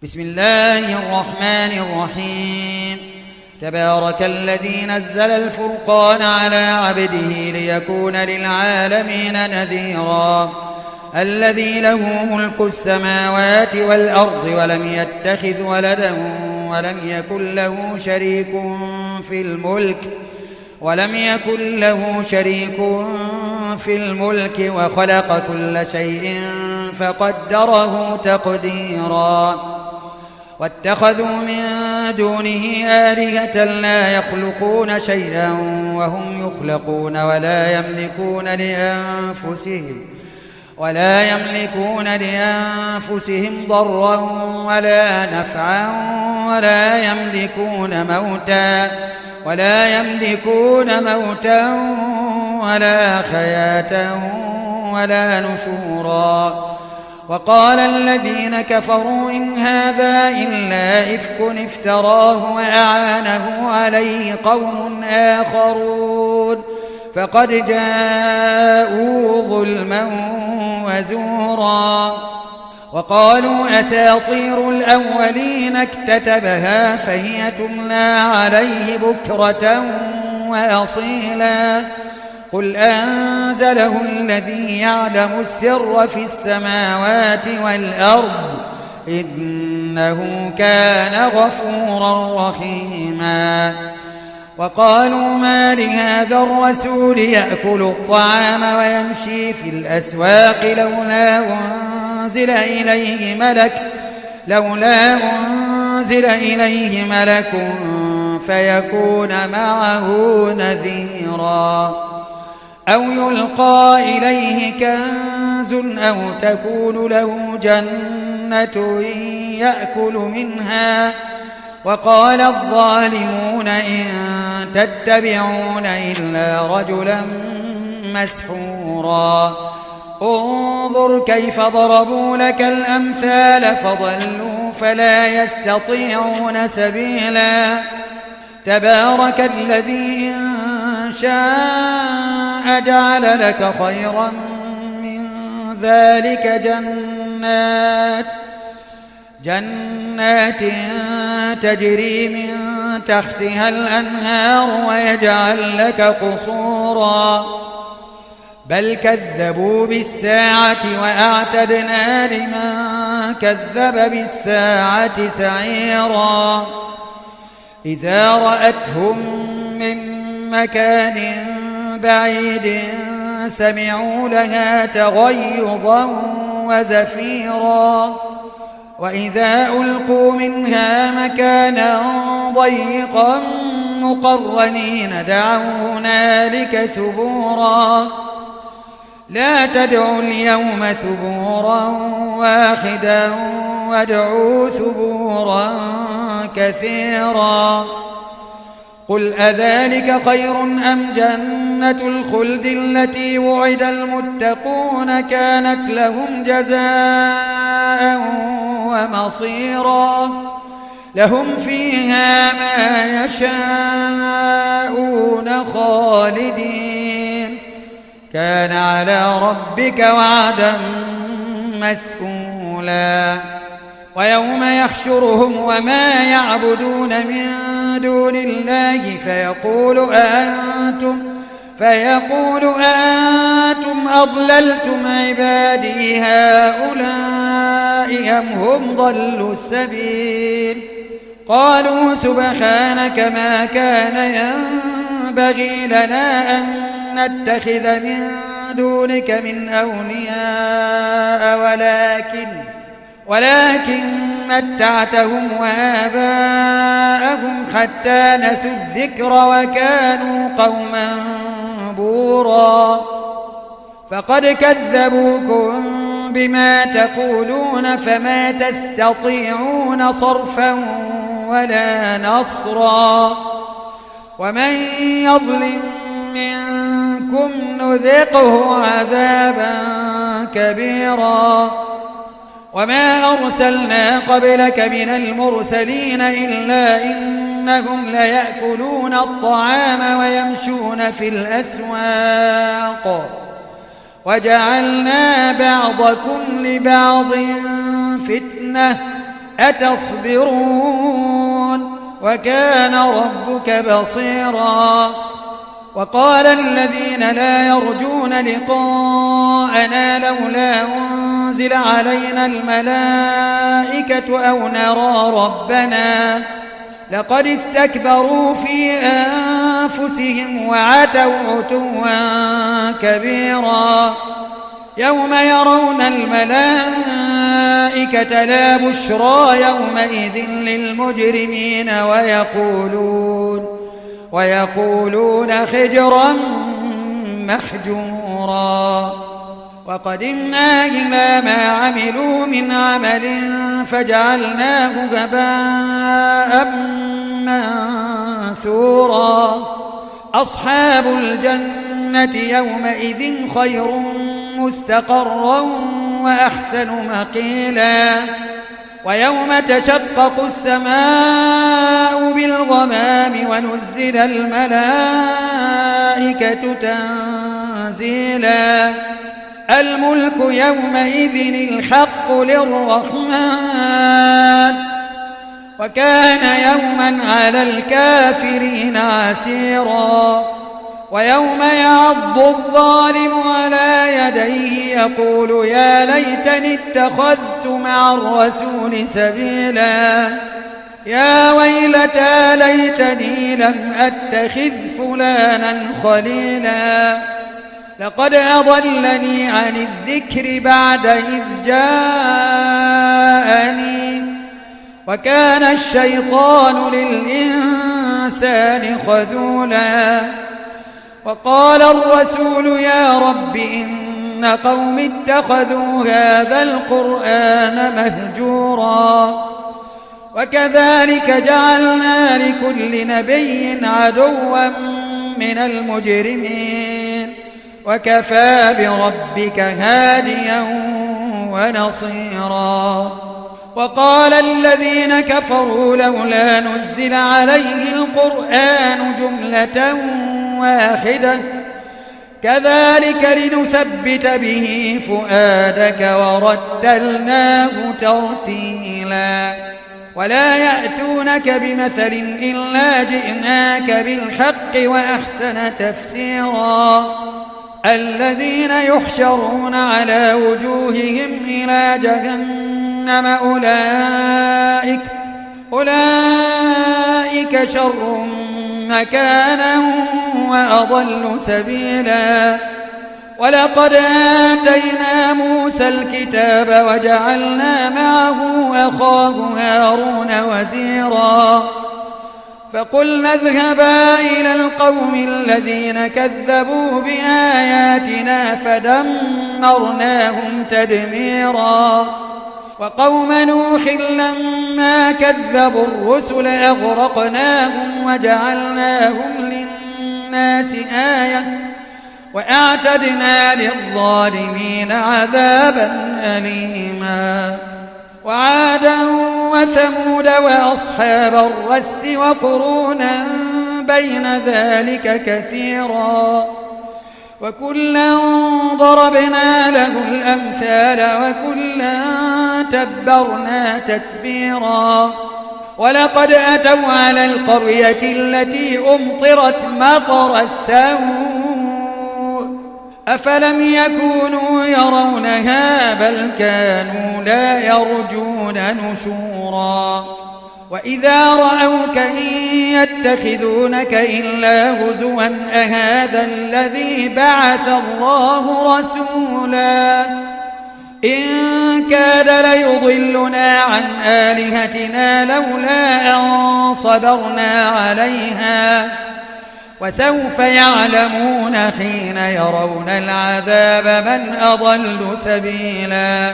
بسم الله الرحمن الرحيم. تبارك الذي نزل الفرقان على عبده ليكون للعالمين نذيرا. الذي له ملك السماوات والأرض ولم يتخذ ولدا ولم يكن له شريك في الملك وخلق كل شيء فقدره تقديرا. واتخذوا من دونه آلهة لا يخلقون شيئا وهم يخلقون ولا يملكون لأنفسهم ضرا ولا نفعا ولا يملكون موتا ولا حياة ولا نشورا. وقال الذين كفروا إن هذا إلا إفك افتراه وأعانه عليه قوم آخرون فقد جاءوا ظلما وزورا. وقالوا أساطير الأولين اكتتبها فهي تملى عليه بكرة وأصيلا. قل أنزله الذي يعلم السر في السماوات والأرض إنه كان غفورا رحيما. وقالوا ما لهذا الرسول يأكل الطعام ويمشي في الأسواق لولا أنزل إليه ملك فيكون معه نذيرا. أو يلقى إليه كنز أو تكون له جنة يأكل منها. وقال الظالمون إن تتبعون إلا رجلا مسحورا. انظر كيف ضربوا لك الأمثال فضلوا فلا يستطيعون سبيلا. تبارك الذي إن شاء جعل لك خيرا من ذلك جنات تجري من تحتها الأنهار ويجعل لك قصورا. بل كذبوا بالساعة وأعتدنا لمن كذب بالساعة سعيرا. إذا رأتهم من مكان بعيد سمعوا لها تغيظا وزفيرا. وإذا ألقوا منها مكانا ضيقا مقرنين دعوا هنالك ثبورا. لا تدعوا اليوم ثبورا واحدا وادعوا ثبورا كثيرا. قل أذلك خير أم جنة الخلد التي وعد المتقون كانت لهم جزاء ومصيرا. لهم فيها ما يشاءون خالدين كان على ربك وعدا مسئولا. ويوم يحشرهم وما يعبدون من دون الله فيقول أأنتم أضللتم عبادي هؤلاء أم هم ضلوا السبيل. قالوا سبحانك ما كان ينبغي لنا أن نتخذ من دونك من أولياء ولكن متعتهم وآباءهم حتى نسوا الذكر وكانوا قوما بورا. فقد كذبوكم بما تقولون فما تستطيعون صرفا ولا نصرا. ومن يظلم منكم نذقه عذابا كبيرا. وما أرسلنا قبلك من المرسلين إلا إنهم ليأكلون الطعام ويمشون في الأسواق وجعلنا بعضكم لبعض فتنة أتصبرون وكان ربك بصيرا. وقال الذين لا يرجون لقاءنا لولا أنزل علينا الملائكة أو نرى ربنا لقد استكبروا في أنفسهم وعتوا عتوا كبيرا. يوم يرون الملائكة لا بشرى يومئذ للمجرمين ويقولون خجرا محجورا. وقدمنا إلى ما عملوا من عمل فجعلناه هباء منثورا. أصحاب الجنة يومئذ خير مستقرا وأحسن مقيلا. ويوم تشقق السماء بالغمام ونزل الملائكة تنزيلا. الملك يومئذ الحق للرحمن وكان يوما على الكافرين عسيرا. ويوم يعض الظالم على يديه يقول يا ليتني اتخذت مع الرسول سبيلا. يا ويلتى ليتني لم أتخذ فلانا خليلا. لقد أضلني عن الذكر بعد إذ جاءني وكان الشيطان للإنسان خذولا. وقال الرسول يا رب إن قوم اتخذوا هذا القرآن مهجورا. وكذلك جعلنا لكل نبي عدوا من المجرمين وكفى بربك هاديا ونصيرا. وقال الذين كفروا لولا نزل عليه القرآن جملة واحدة كذلك لنثبت به فؤادك ورتلناه ترتيلا. ولا يأتونك بمثل إلا جئناك بالحق وأحسن تفسيرا. الذين يحشرون على وجوههم إلى جهنم أولئك شر مكانا وأضل سبيلا. ولقد آتينا موسى الكتاب وجعلنا معه أخاه هارون وزيرا. فقلنا اذهبا إلى القوم الذين كذبوا بآياتنا فدمرناهم تدميرا. وقوم نوح لما كذبوا الرسل أغرقناهم وجعلناهم للناس آية وأعتدنا للظالمين عذابا أليما. وعادا وثمود وأصحاب الرس وقرونا بين ذلك كثيرا. وكلا ضربنا له الأمثال وكلا تبرنا تتبيرا. ولقد أتوا على القرية التي أمطرت مطر السوء أفلم يكونوا يرونها بل كانوا لا يرجون نشورا. وإذا رأوك إن يتخذونك إلا هزوا أهذا الذي بعث الله رسولا. إن كاد ليضلنا عن آلهتنا لولا أن صبرنا عليها وسوف يعلمون حين يرون العذاب من أضل سبيلا.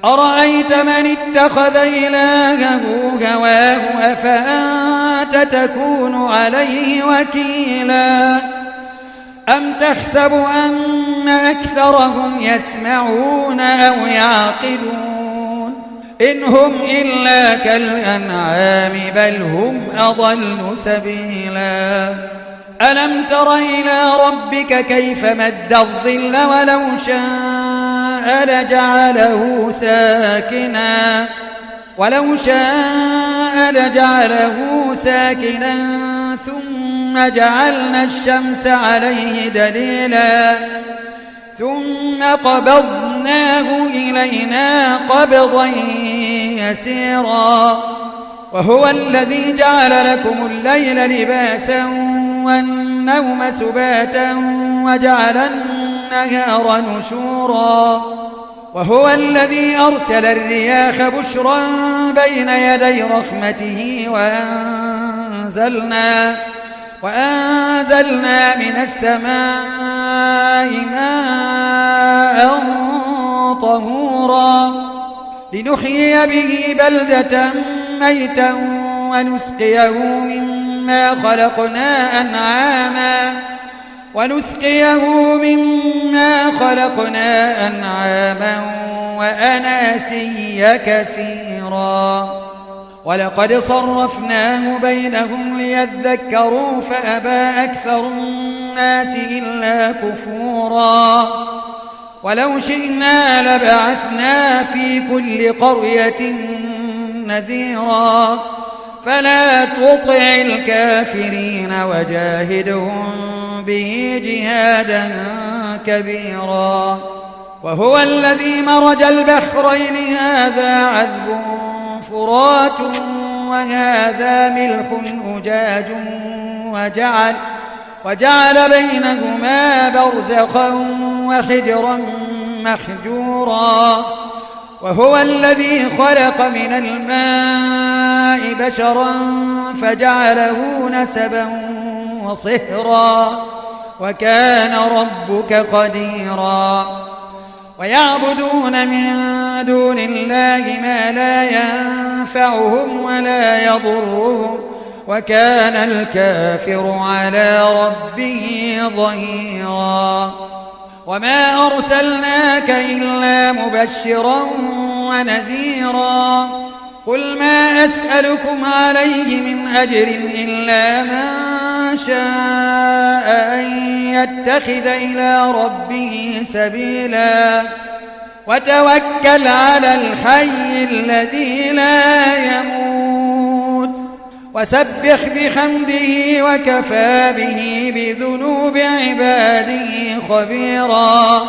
أرأيت من اتخذ إلهه هواه أفأنت تكون عليه وكيلا. أم تحسب أن أكثرهم يسمعون أو يعقلون إن هم إلا كالأنعام بل هم أضل سبيلا. ألم تر إلى ربك كيف مد الظل ولو شاء لجعله ساكنا ولو شاء لجعله ساكنا ثم جعلنا الشمس عليه دليلا ثم قبضناه إلينا قبضا يسيرا وهو الذي جعل لكم الليل لباسا والنوم سباتا وجعل النهار نشورا وهو الذي أرسل الرياح بشرا بين يدي رحمته وأنزلنا من السماء ماء طهورا لنحيي به بلدة ميتا ونسقيه مما خلقنا أنعاما وأناسيا كثيرا ولقد صرفناه بينهم ليذكروا فأبى أكثر الناس إلا كفورا ولو شئنا لبعثنا في كل قرية نذيرا فلا تطع الكافرين وجاهدهم به جهادا كبيرا وهو الذي مرج البحرين هذا عذب فرات وهذا ملح أجاج وجعل بينهما برزخا وحجرا محجورا وهو الذي خلق من الماء بشرا فجعله نسبا وصهرا وكان ربك قديرا ويعبدون من دون الله ما لا ينفعهم ولا يضرهم وكان الكافر على ربه ظهيرا وما أرسلناك إلا مبشرا ونذيرا قل ما أسألكم عليه من أجر إلا من شاء أن يتخذ إلى ربه سبيلا وتوكل على الحي الذي لا يموت وسبح بحمده وكفى به بذنوب عباده خبيرا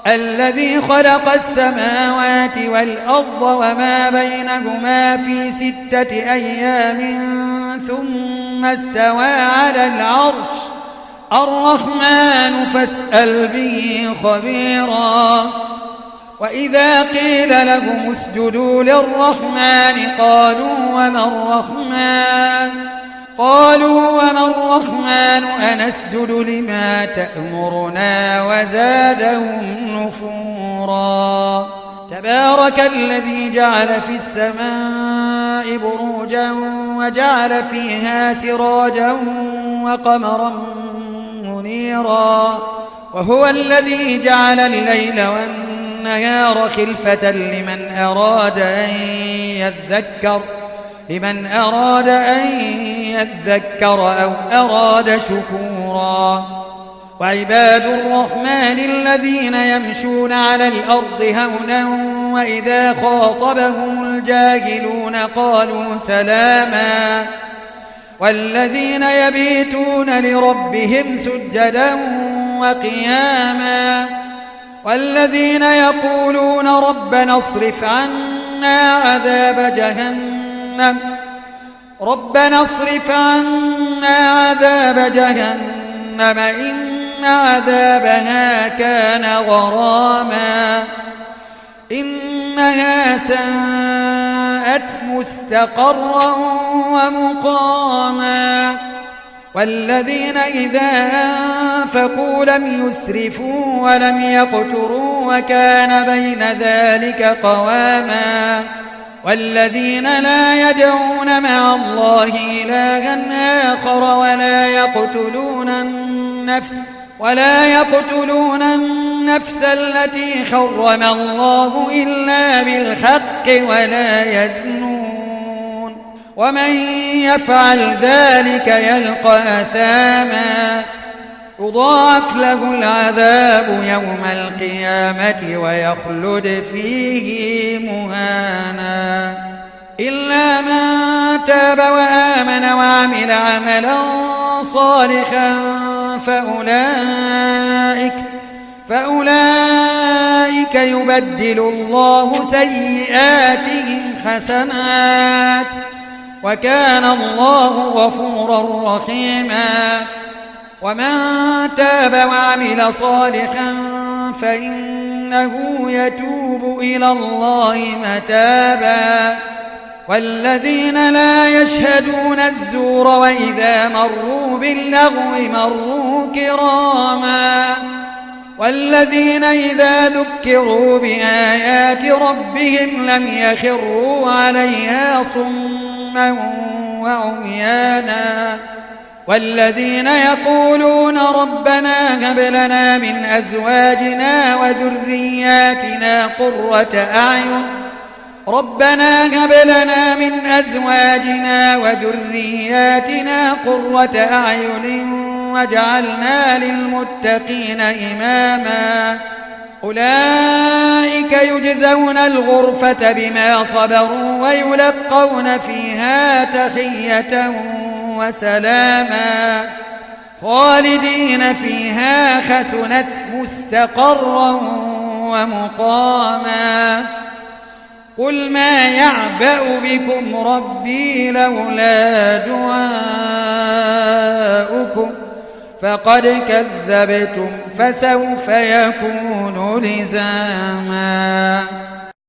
الذي خلق السماوات والأرض وما بينهما في 6 أيام ثم استوى على العرش الرحمن فاسأل به خبيرا وإذا قيل لهم اسجدوا للرحمن قالوا وما الرحمن أنسجد لما تأمرنا وزادهم نفورا تبارك الذي جعل في السماء بروجا وجعل فيها سراجا وقمرا منيرا وهو الذي جعل الليل والنهار خلفة لمن أراد أن يذكر أو أراد شكورا وعباد الرحمن الذين يمشون على الأرض هونا وإذا خاطبهم الجاهلون قالوا سلاما والذين يبيتون لربهم سجدا وقياما والذين يقولون ربنا اصرف عنا عذاب جهنم إن عذابها كان غراما إنها ساءت مستقرا ومقاما والذين إذا أنفقوا لم يسرفوا ولم يقتروا وكان بين ذلك قواما والذين لا يدعون مع الله إلها آخر ولا يقتلون النفس التي حرم الله إلا بالحق ولا يزنون ومن يفعل ذلك يلقى أثاما يضاعف له العذاب يوم القيامة ويخلد فيه مهانا إلا من تاب وآمن وعمل عملا صالحا فأولئك يبدل الله سيئاتهم حسنات وكان الله غفورا رحيما. ومن تاب وعمل صالحا فإنه يتوب إلى الله متابا. والذين لا يشهدون الزور وإذا مروا باللغو مروا كراما. والذين إذا ذكروا بآيات ربهم لم يخروا عليها صما وعميانا. والذين يقولون ربنا هب لنا من أزواجنا وذرياتنا قرة أعين واجعلنا للمتقين إماما. أولئك يجزون الغرفة بما صبروا ويلقون فيها تحية وسلاما خالدين فيها حسنت مستقرا ومقاما. قل ما يعبأ بكم ربي لولا دعاؤكم فقد كذبتم فسوف يكون لزاما.